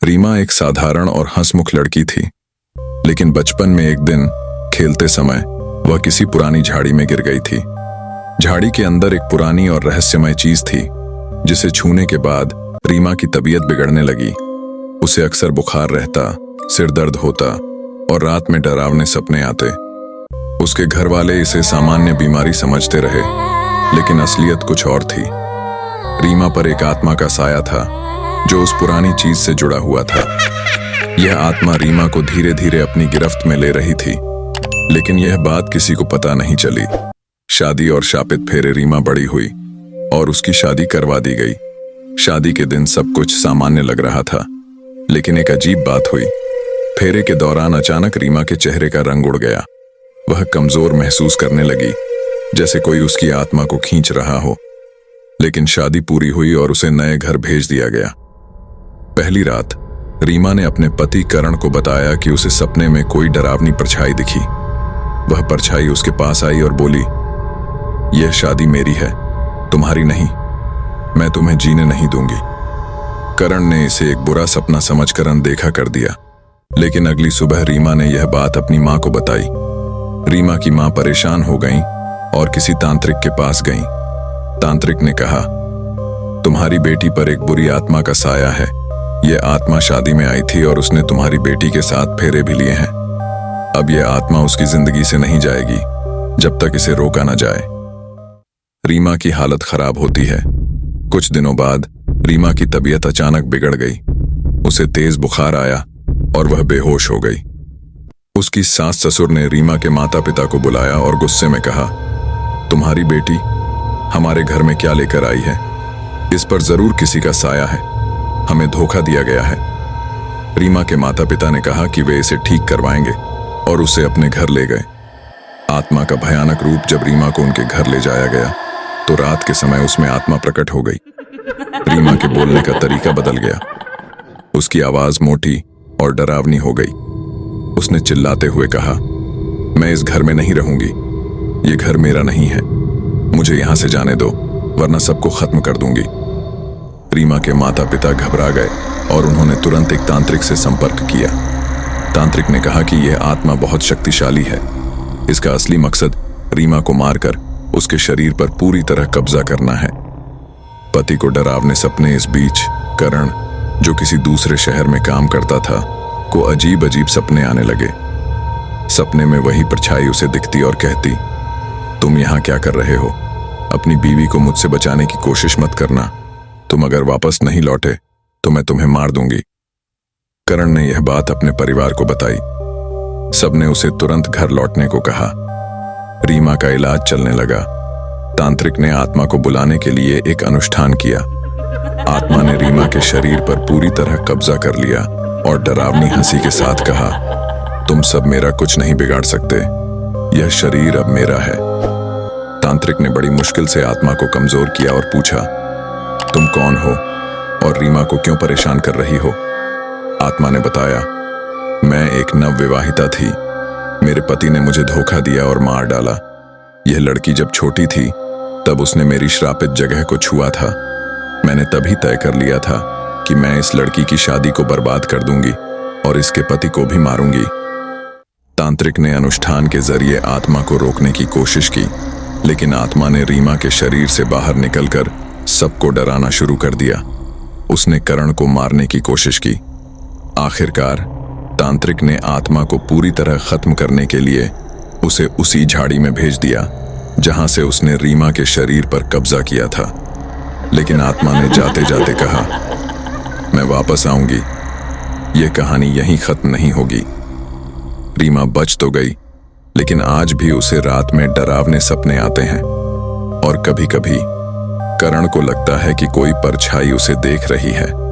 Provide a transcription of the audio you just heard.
रीमा एक साधारण और हंसमुख लड़की थी, लेकिन बचपन में एक दिन खेलते समय वह किसी पुरानी झाड़ी में गिर गई थी। झाड़ी के अंदर एक पुरानी और रहस्यमय चीज थी, जिसे छूने के बाद रीमा की तबीयत बिगड़ने लगी। उसे अक्सर बुखार रहता, सिर दर्द होता और रात में डरावने सपने आते। उसके घर वाले इसे सामान्य बीमारी समझते रहे, लेकिन असलियत कुछ और थी। रीमा पर एक आत्मा का साया था, जो उस पुरानी चीज से जुड़ा हुआ था। यह आत्मा रीमा को धीरे धीरे अपनी गिरफ्त में ले रही थी, लेकिन यह बात किसी को पता नहीं चली। शादी और शापित फेरे रीमा बड़ी हुई और उसकी शादी करवा दी गई। शादी के दिन सब कुछ सामान्य लग रहा था, लेकिन एक अजीब बात हुई। फेरे के दौरान अचानक रीमा के चेहरे का रंग उड़ गया। वह कमजोर महसूस करने लगी, जैसे कोई उसकी आत्मा को खींच रहा हो। लेकिन शादी पूरी हुई और उसे नए घर भेज दिया गया। पहली रात रीमा ने अपने पति करण को बताया कि उसे सपने में कोई डरावनी परछाई दिखी। वह परछाई उसके पास आई और बोली, यह शादी मेरी है, तुम्हारी नहीं। मैं तुम्हें जीने नहीं दूंगी। करण ने इसे एक बुरा सपना समझकर अनदेखा कर दिया, लेकिन अगली सुबह रीमा ने यह बात अपनी मां को बताई। रीमा की मां परेशान हो गईं और किसी तांत्रिक के पास गईं। तांत्रिक ने कहा, तुम्हारी बेटी पर एक बुरी आत्मा का साया है। यह आत्मा शादी में आई थी और उसने तुम्हारी बेटी के साथ फेरे भी लिए हैं। अब यह आत्मा उसकी जिंदगी से नहीं जाएगी जब तक इसे रोका न जाए। रीमा की हालत खराब होती है। कुछ दिनों बाद रीमा की तबीयत अचानक बिगड़ गई। उसे तेज बुखार आया और वह बेहोश हो गई। उसकी सास ससुर ने रीमा के माता पिता को बुलाया और गुस्से में कहा, तुम्हारी बेटी हमारे घर में क्या लेकर आई है? इस पर जरूर किसी का साया है। हमें धोखा दिया गया है। रीमा के माता पिता ने कहा कि वे इसे ठीक करवाएंगे और उसे अपने घर ले गए। आत्मा का भयानक रूप जब रीमा को उनके घर ले जाया गया, तो रात के समय उसमें आत्मा प्रकट हो गई। रीमा के बोलने का तरीका बदल गया। उसकी आवाज मोटी और डरावनी हो गई। उसने चिल्लाते हुए कहा, मैं इस घर में नहीं रहूंगी। ये घर मेरा नहीं है। मुझे यहां से जाने दो, वरना सबको खत्म कर दूंगी। रीमा के माता पिता घबरा गए और उन्होंने तुरंत एक तांत्रिक से संपर्क किया। तांत्रिक ने कहा कि यह आत्मा बहुत शक्तिशाली है। इसका असली मकसद रीमा को मारकर उसके शरीर पर पूरी तरह कब्जा करना है। पति को डरावने सपने इस बीच करण, जो किसी दूसरे शहर में काम करता था, को अजीब अजीब सपने आने लगे। सपने में वही परछाई उसे दिखती और कहती, तुम यहां क्या कर रहे हो? अपनी बीवी को मुझसे बचाने की कोशिश मत करना। तुम अगर वापस नहीं लौटे तो मैं तुम्हें मार दूंगी। करण ने यह बात अपने परिवार को बताई। सबने उसे तुरंत घर लौटने को कहा। रीमा का इलाज चलने लगा। तांत्रिक ने आत्मा को बुलाने के लिए एक अनुष्ठान किया। आत्मा ने रीमा के शरीर पर पूरी तरह कब्जा कर लिया और डरावनी हंसी के साथ कहा, तुम सब मेरा कुछ नहीं बिगाड़ सकते। यह शरीर अब मेरा है। तांत्रिक ने बड़ी मुश्किल से आत्मा को कमजोर किया और पूछा, तुम कौन हो और रीमा को क्यों परेशान कर रही हो? आत्मा ने बताया, मैं एक नवविवाहिता थी। मेरे पति ने मुझे धोखा दिया और मार डाला। यह लड़की जब छोटी थी तब उसने मेरी श्रापित जगह को छुआ था। मैंने तभी तय कर लिया था कि मैं इस लड़की की शादी को बर्बाद कर दूंगी और इसके पति को भी मारूंगी। तांत्रिक ने अनुष्ठान के जरिए आत्मा को रोकने की कोशिश की, लेकिन आत्मा ने रीमा के शरीर से बाहर निकलकर सबको डराना शुरू कर दिया। उसने करण को मारने की कोशिश की। आखिरकार तांत्रिक ने आत्मा को पूरी तरह खत्म करने के लिए उसे उसी झाड़ी में भेज दिया जहां से उसने रीमा के शरीर पर कब्जा किया था। लेकिन आत्मा ने जाते जाते कहा, मैं वापस आऊंगी। यह कहानी यहीं खत्म नहीं होगी। रीमा बच तो गई, लेकिन आज भी उसे रात में डरावने सपने आते हैं और कभी-कभी करण को लगता है कि कोई परछाई उसे देख रही है।